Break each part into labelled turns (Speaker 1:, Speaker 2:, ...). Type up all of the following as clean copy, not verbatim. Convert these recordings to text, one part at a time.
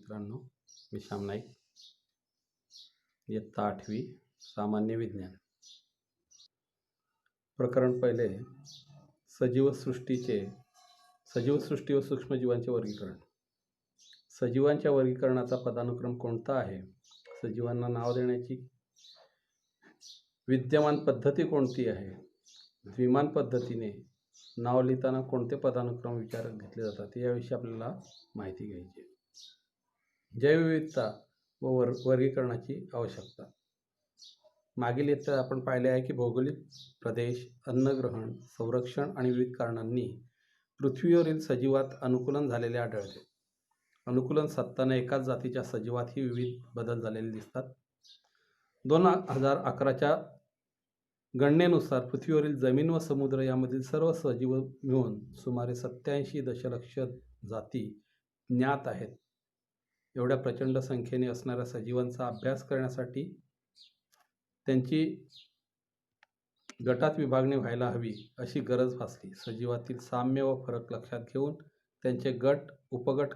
Speaker 1: मित्रांनो, मी श्याम नाईक, इयत्ता 8वी सामान्य विज्ञान. प्रकरण पहिले, सजीव सृष्टी व सूक्ष्मजीवांचे वर्गीकरण. सजीवांच्या वर्गीकरणाचा पदानुक्रम कोणता आहे? सजीवांना नाव देण्याची विद्यमान पद्धती कोणती आहे? द्विमान पद्धतीने नाव लिहिताना कोणते पदानुक्रम विचारात घेतले जातात याविषयी आपल्याला माहिती घ्यायची आहे. जैवविविधता व वर्गीकरणाची आवश्यकता. मागील इयत्तेत आपण पाहिले आहे की भौगोलिक प्रदेश, अन्नग्रहण, संरक्षण आणि विविध कारणांनी पृथ्वीवरील सजीवात अनुकूलन झालेले आढळते. अनुकूलन साधताना एकाच जातीच्या सजीवातही विविध बदल झालेले दिसतात. 2011च्या गणनेनुसार पृथ्वीवरील जमीन व समुद्र यामधील सर्व सजीव मिळून सुमारे 87 दशलक्ष जाती ज्ञात आहेत. एवढ्या प्रचंड संख्येने असणाऱ्या सजीवांचा अभ्यास करण्यासाठी त्यांची गटात विभागणी व्हायला हवी अशी गरज भासली. सजीवातील साम्य व फरक लक्षात घेऊन त्यांचे गट उपगट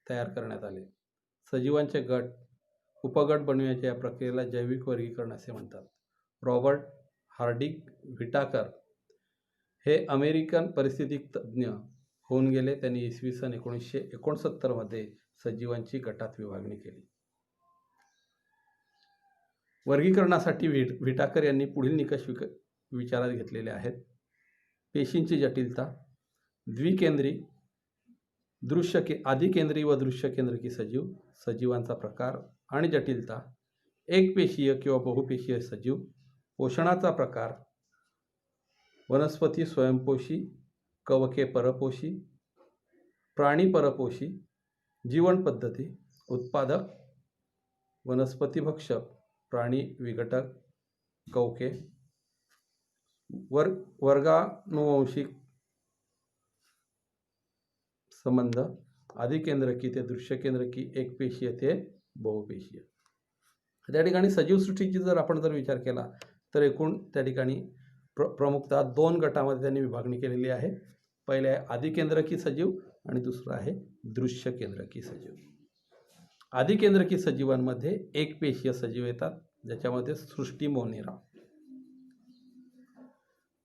Speaker 1: तयार करण्यात आले. सजीवांचे गट उपगट बनविण्याच्या या प्रक्रियेला जैविक वर्गीकरण असे म्हणतात. रॉबर्ट हार्डिंग व्हिटाकर हे अमेरिकन परिस्थितिक तज्ज्ञ होऊन गेले. त्यांनी इसवी सन 1969 मध्ये सजीवांची गटात विभागणी केली. वर्गीकरणासाठी व्हिटाकर यांनी पुढील निकष विचारात घेतलेले आहेत. पेशींची जटिलता, द्विकेंद्री, आदिकेंद्री व दृश्यकेंद्रकी सजीव, सजीवांचा प्रकार आणि जटिलता, एकपेशीय किंवा बहुपेशीय सजीव, पोषणाचा प्रकार, वनस्पती स्वयंपोषी, कवके परपोषी, प्राणी परपोषी, जीवन पद्धती, उत्पादक, वनस्पती भक्षक, प्राणी विघटक, कवके, वर्गानुवंशिक संबंध, आदिकेंद्रकी ते दृश्यकेंद्रकी, एकपेशीय ते बहुपेशीय. त्या ठिकाणी सजीवसृष्टीची जर आपण विचार केला तर एकूण त्या ठिकाणी प्रमुखतः 2 गटामध्ये त्यांनी विभागणी केलेली आहे. पहिले आहे आदिकेंद्रकी सजीव आणि दुसरा आहे दृश्यकेंद्रकी सजीव. आदिकेंद्रकी सजीवांमध्ये एकपेशीय सजीव येतात, ज्याच्यामध्ये सृष्टी मोनेरा.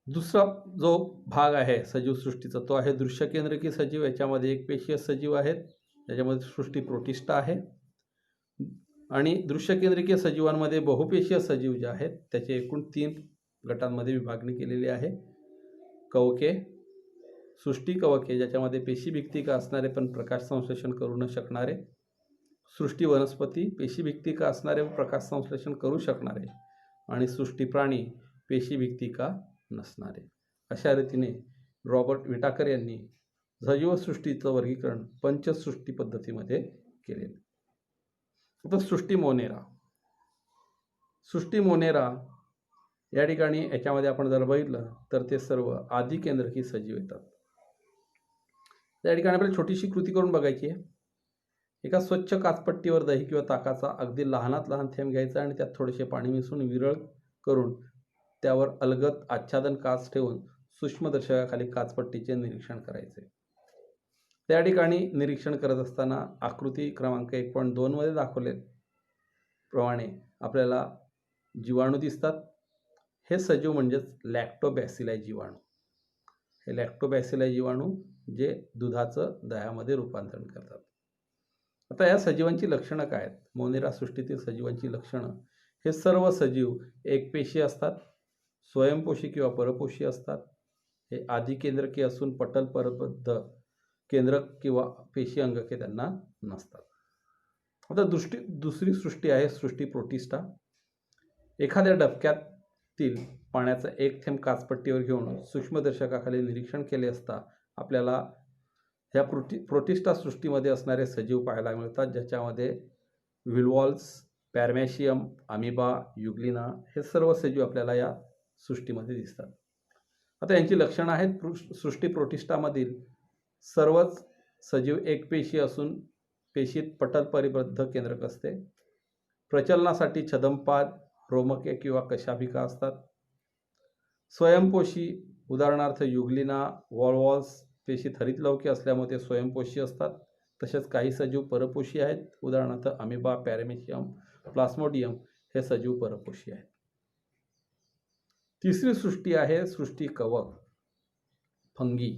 Speaker 1: दुसरा जो भाग आहे सजीव सृष्टीचा तो आहे दृश्यकेंद्रकी सजीव. याच्यामध्ये एकपेशीय सजीव आहेत, ज्याच्यामध्ये सृष्टी प्रोटिस्टा आहे. आणि दृश्यकेंद्रकीय सजीवांमध्ये बहुपेशीय सजीव जे आहेत त्याचे एकूण 3 गटांमध्ये विभागणी केलेली आहे. कवके, सृष्टी कवके, ज्याच्यामध्ये पेशीभित्तिका असणारे पण प्रकाश संश्लेषण करू न शकणारे. सृष्टी वनस्पती, पेशीभित्तिका असणारे व प्रकाश संश्लेषण करू शकणारे. आणि सृष्टी प्राणी, पेशीभित्तिका नसणारे. अशा रीतीने रॉबर्ट व्हिटाकर यांनी सजीवसृष्टीचं वर्गीकरण पंचसृष्टी पद्धतीमध्ये केलेले. आता सृष्टी मोनेरा या ठिकाणी याच्यामध्ये आपण जर बघितलं तर ते सर्व आदिकेंद्रकी सजीव येतात. त्या ठिकाणी आपल्याला छोटीशी कृती करून बघायची आहे. एका स्वच्छ काचपट्टीवर दही किंवा ताकाचा अगदी लहानात लहान थेंब घ्यायचा आणि त्यात थोडेसे पाणी मिसळून विरळ करून त्यावर अलगद आच्छादन काच ठेवून सूक्ष्मदर्शकाखाली काचपट्टीचे निरीक्षण करायचे. त्या ठिकाणी निरीक्षण करत असताना आकृती क्रमांक 1.2 मध्ये दाखवल्याप्रमाणे आपल्याला जीवाणू दिसतात. हे सजीव म्हणजेच लॅक्टोबॅसिलाई जीवाणू. हे लॅक्टोबॅसिलाई जीवाणू जे दुधाचं दह्यामध्ये रूपांतरण करतात. आता या सजीवांची लक्षणं काय आहेत? मोनेरा सृष्टीतील सजीवांची लक्षणं. हे सर्व सजीव एकपेशीय असतात, स्वयंपोषी किंवा परपोषी असतात. हे आदिकेंद्रकी असून पटल परबद्ध केंद्रक किंवा पेशी अंगके त्यांना नसतात. आता दुसरी सृष्टी आहे सृष्टी प्रोटिस्टा. एखाद्या डबक्यातील पाण्याचा एक थेंब काचपट्टीवर घेऊन सूक्ष्मदर्शकाखाली निरीक्षण केले असता आपल्याला ह्या प्रोटिस्टा सृष्टीमध्ये असणारे सजीव पाहायला मिळतात, ज्याच्यामध्ये विल्वॉल्स, पॅरमॅशियम, अमिबा, युग्लिना हे सर्व सजीव आपल्याला या सृष्टीमध्ये दिसतात. आता यांची लक्षणं आहेत. सृष्टी प्रोटिस्टामधील सर्वच सजीव एकपेशीय असून पेशीत पटल परिबद्ध केंद्रक असते. प्रचलनासाठी छदमपाद, रोमके किंवा कशाभिका असतात. स्वयंपोषी उदाहरणार्थ युग्लिना, वॉल्वॉल्स पेशीत हरितलवके असल्यामुळे ते स्वयंपोषी असतात. तसेच काही सजीव परपोषी आहेत, उदाहरणार्थ अमिबा, पॅरामेशियम, प्लास्मोडियम हे सजीव परपोषी आहेत. तिसरी सृष्टी आहे सृष्टी कवक, फंगी.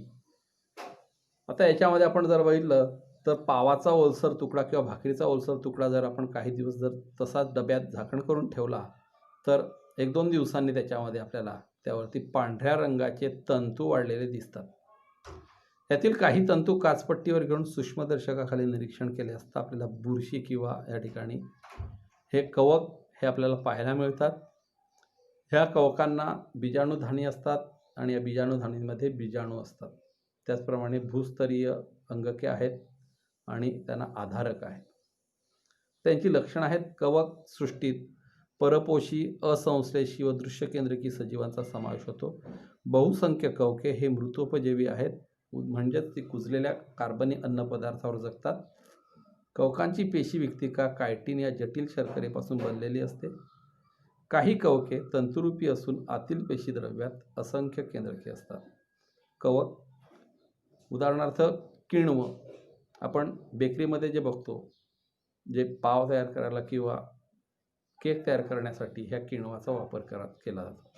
Speaker 1: आता याच्यामध्ये आपण जर बघितलं तर पावाचा ओलसर तुकडा किंवा भाकरीचा ओलसर तुकडा जर आपण काही दिवस जर तसाच डब्यात झाकण करून ठेवला तर 1-2 दिवसांनी त्याच्यामध्ये आपल्याला त्यावरती पांढऱ्या रंगाचे तंतू वाढलेले दिसतात. यातील काही तंतू काचपट्टीवर घेऊन सूक्ष्मदर्शकाखाली निरीक्षण केले असता आपल्याला बुरशी किंवा या ठिकाणी हे कवक हे आपल्याला पाहायला मिळतात. ह्या कवकांना बीजाणुधानी असतात आणि या बीजाणुधानीमध्ये बीजाणू असतात. त्याचप्रमाणे भूस्तरीय अंगके आहेत आणि त्यांना आधारक आहेत. त्यांची लक्षणं आहेत. कवक सृष्टीत परपोषी, असंश्लेषी व दृश्यकेंद्रकी सजीवांचा समावेश होतो. बहुसंख्य कवके हे मृतोपजीवी आहेत, म्हणजेच ती कुजलेल्या कार्बनी अन्नपदार्थावर जगतात. कवकांची पेशी विक्तिका कायटिन या जटिल शर्करेपासून बनलेली असते. काही कवके तंतुरूपी असून आतील पेशीद्रव्यात असंख्य केंद्रके असतात. कवक उदाहरणार्थ किण्व, आपण बेकरीमध्ये जे बघतो, जे पाव तयार करायला किंवा केक तयार करण्यासाठी ह्या किण्वाचा वापर केला जातो.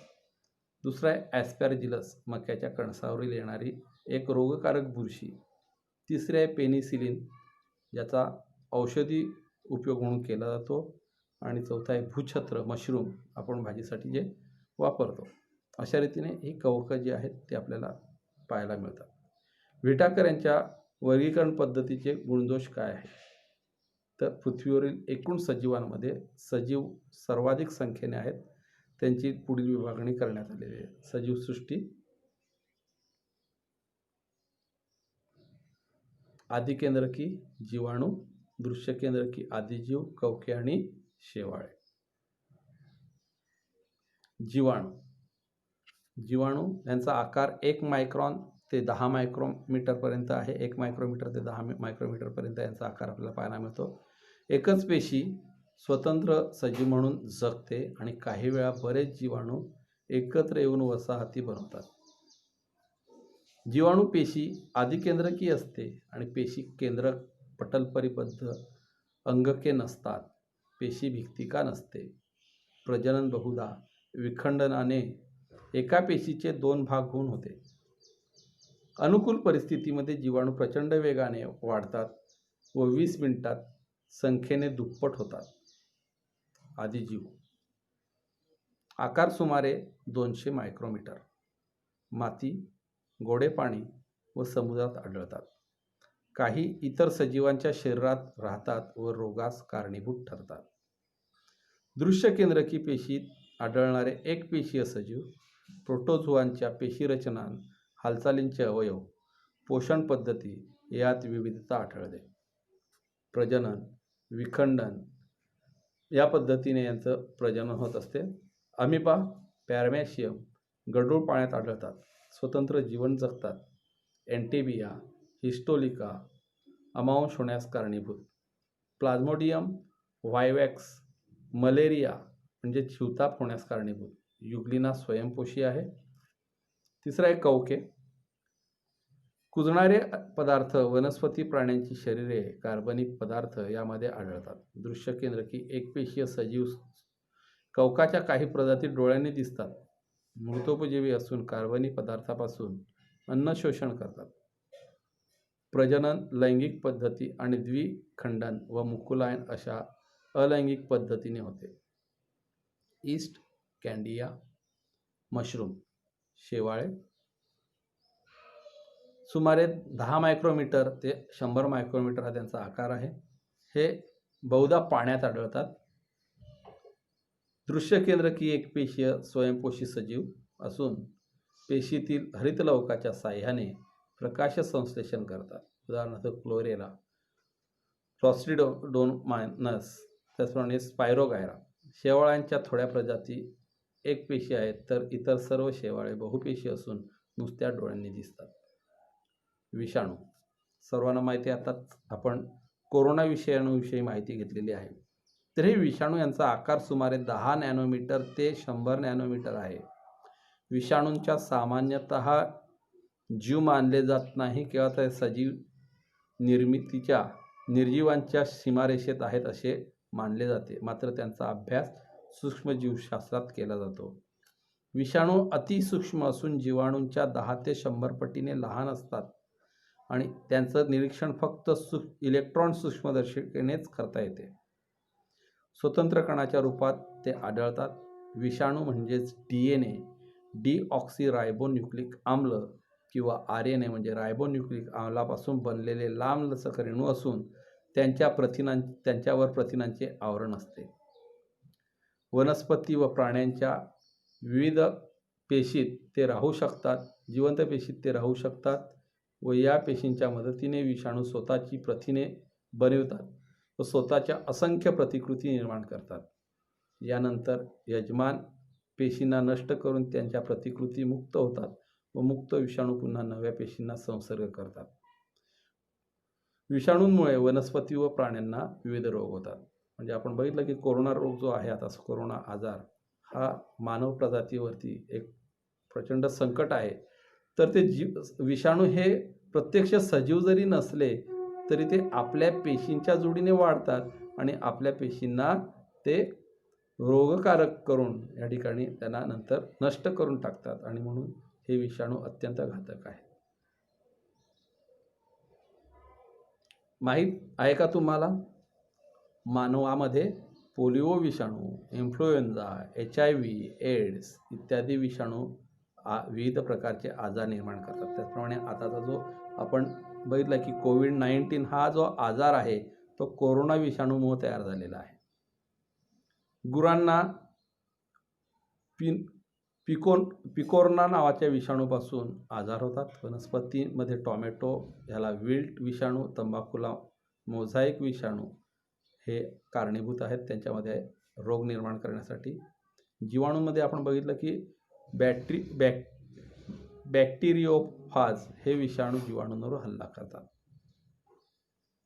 Speaker 1: दुसरा आहे ॲस्पॅरजिलस, मक्याच्या कणसावरील येणारी एक रोगकारक बुरशी. तिसरे आहे पेनिसिलिन, ज्याचा औषधी उपयोग म्हणून केला जातो. आणि चौथा आहे भूछत्र, मशरूम, आपण भाजीसाठी जे वापरतो. अशा रीतीने ही कवकं जी आहेत ते आपल्याला पाहायला मिळतात. व्हिटाकर यांच्या वर्गीकरण पद्धतीचे गुणदोष काय आहे? तर पृथ्वीवरील एकूण सजीवांमध्ये सजीव सर्वाधिक संख्येने आहेत. त्यांची पुढील विभागणी करण्यात आलेली आहे. सजीवसृष्टी, आदिकेंद्रकी, जीवाणू, दृश्यकेंद्रकी, आदिजीव, कवके आणि शेवाळे. जीवाणू यांचा आकार 1 मायक्रॉन ते 10 मायक्रोमीटरपर्यंत आहे. 1 मायक्रोमीटर ते 10 मायक्रोमीटरपर्यंत यांचा आकार आपल्याला पाहायला मिळतो. एकच पेशी स्वतंत्र सजीव म्हणून जगते आणि काही वेळा बरेच जीवाणू एकत्र येऊन वसाहती बनवतात. जीवाणू पेशी आदिकेंद्रकी असते आणि पेशी केंद्रक, पटलपरिबद्ध अंगके नसतात. पेशी भित्तिका नसते. प्रजनन बहुधा विखंडनाने एका पेशीचे 2 भाग होऊन होते. अनुकूल परिस्थितीमध्ये जीवाणू प्रचंड वेगाने वाढतात व 20 मिनिटात संख्येने दुप्पट होतात. आदिजीव आकार सुमारे 200 मायक्रोमीटर. माती, गोडे पाणी व समुद्रात आढळतात. काही इतर सजीवांच्या शरीरात राहतात व रोगास कारणीभूत ठरतात. दृश्यकेंद्रकी पेशीत आढळणारे एकपेशीय सजीव प्रोटोझोआंच्या पेशीरचना, हालचालींचे अवयव, पोषण पद्धती यात विविधता आढळते. प्रजनन, विखंडन या पद्धतीने यांचं प्रजनन होत असते. अमिबा, पॅरामेशियम गढूळ पाण्यात आढळतात. स्वतंत्र जीवन जगतात. एंटिबिया, हिस्टोलिका अमांश होण्यास कारणीभूत. प्लाझ्मोडियम व्हायवॅक्स मलेरिया म्हणजे शिवताप होण्यास कारणीभूत. युग्लिना स्वयंपोषी आहे. तिसरा आहे कवके. कुजणारे पदार्थ वनस्पती प्राण्यांची शरीरे कार्बनिक पदार्थ यामध्ये आढळतात. दृश्यकेंद्रकी एकपेशीय सजीव कवकाच्या काही प्रजाती डोळ्यांनी दिसतात. मृतोपजीवी असून कार्बनी पदार्थापासून अन्न शोषण करतात. प्रजनन लैंगिक पद्धती आणि द्विखंडन व मुकुलायन अशा अलैंगिक पद्धतीने होते. ईस्ट कॅन्डिया, मशरूम, शेवाळे सुमारे 10 मायक्रोमीटर ते 100 मायक्रोमीटर हा त्यांचा आकार आहे. हे बहुधा पाण्यात आढळतात. दृश्यकेंद्रकी एकपेशीय स्वयंपोषी सजीव असून पेशीतील हरितलवकाच्या साह्याने प्रकाश संश्लेषण करतात. उदाहरणार्थ क्लोरेला, क्लॉस्ट्रिडोमायनस, त्याचप्रमाणे स्पायरोगायरा. शेवाळ्यांच्या थोड्या प्रजाती एकपेशी आहेत तर इतर सर्व शेवाळे बहुपेशी असून नुसत्या डोळ्यांनी दिसतात. विषाणू सर्वांना माहिती आहे. आताच आपण कोरोना विषाणूविषयी माहिती घेतलेली आहे. तर हे विषाणू यांचा आकार सुमारे 10 नॅनोमीटर ते 100 नॅनोमीटर आहे. विषाणूंच्या सामान्यतः जीव मानले जात नाही किंवा ते सजीव निर्मितीच्या निर्जीवांच्या सीमारेषेत आहेत असे मानले जाते, मात्र त्यांचा अभ्यास सूक्ष्मजीवशास्त्रात केला जातो. विषाणू अतिसूक्ष्म असून जीवाणूंच्या 10 ते 100 पटीने लहान असतात आणि त्यांचं निरीक्षण फक्त इलेक्ट्रॉन सूक्ष्मदर्शिकेनेच करता येते. स्वतंत्र कणाच्या रूपात ते आढळतात. विषाणू म्हणजेच DNA, डीऑक्सीरायबोन्यूक्लिक आम्ल किंवा RNA म्हणजे रायबोन्यूक्लिक आम्लापासून बनलेले लांबलचक रेणू असून त्यांच्यावर प्रथिनांचे आवरण असते. वनस्पती व प्राण्यांच्या विविध पेशीत ते राहू शकतात, जिवंत पेशीत ते राहू शकतात व या पेशींच्या मदतीने विषाणू स्वतःची प्रथिने बनवितात व स्वतःच्या असंख्य प्रतिकृती निर्माण करतात. यानंतर यजमान पेशींना नष्ट करून त्यांच्या प्रतिकृती मुक्त होतात व मुक्त विषाणू पुन्हा नव्या पेशींना संसर्ग करतात. विषाणूंमुळे वनस्पती व प्राण्यांना विविध रोग होतात. म्हणजे आपण बघितलं की कोरोना रोग जो आहे आता, कोरोना आजार हा मानव प्रजातीवरती एक प्रचंड संकट आहे. तर ते विषाणू हे प्रत्यक्ष सजीव जरी नसले तरी ते आपल्या पेशींच्या जोडीने वाढतात आणि आपल्या पेशींना ते रोगकारक करून या ठिकाणी त्यांना नंतर नष्ट करून टाकतात आणि म्हणून हे विषाणू अत्यंत घातक आहे. माहीत आहे का तुम्हाला, मानवामध्ये पोलिओ विषाणू, इन्फ्लुएन्झा, HIV, एड्स इत्यादी विषाणू विविध प्रकारचे आजार निर्माण करतात. त्याचप्रमाणे आताचा जो आपण बघितला की कोविड-19 हा जो आजार आहे तो कोरोना विषाणूमुळे तयार झालेला आहे. गुरांना पिकोर्ना नावाच्या विषाणूपासून आजार होतात. वनस्पतीमध्ये टोमॅटो ह्याला विल्ट विषाणू, तंबाखूला मोझाईक विषाणू हे कारणीभूत आहेत त्यांच्यामध्ये रोग निर्माण करण्यासाठी. जीवाणूंमध्ये आपण बघितलं की बॅक्टेरियोफाज हे विषाणू जीवाणूंवर हल्ला करतात.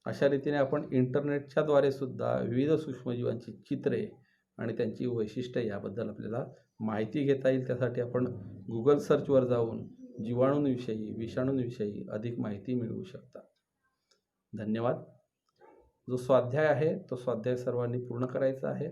Speaker 1: अशा रीतीने आपण इंटरनेटच्या द्वारे सुद्धा विविध सूक्ष्मजीवांची चित्रे आणि त्यांची वैशिष्ट्ये याबद्दल आपल्याला माहिती घेता येईल. त्यासाठी आपण गुगल सर्चवर जाऊन जीवाणूंविषयी, विषाणूंविषयी अधिक माहिती मिळवू शकता. धन्यवाद. जो स्वाध्याय आहे तो स्वाध्याय सर्वांनी पूर्ण करायचा आहे.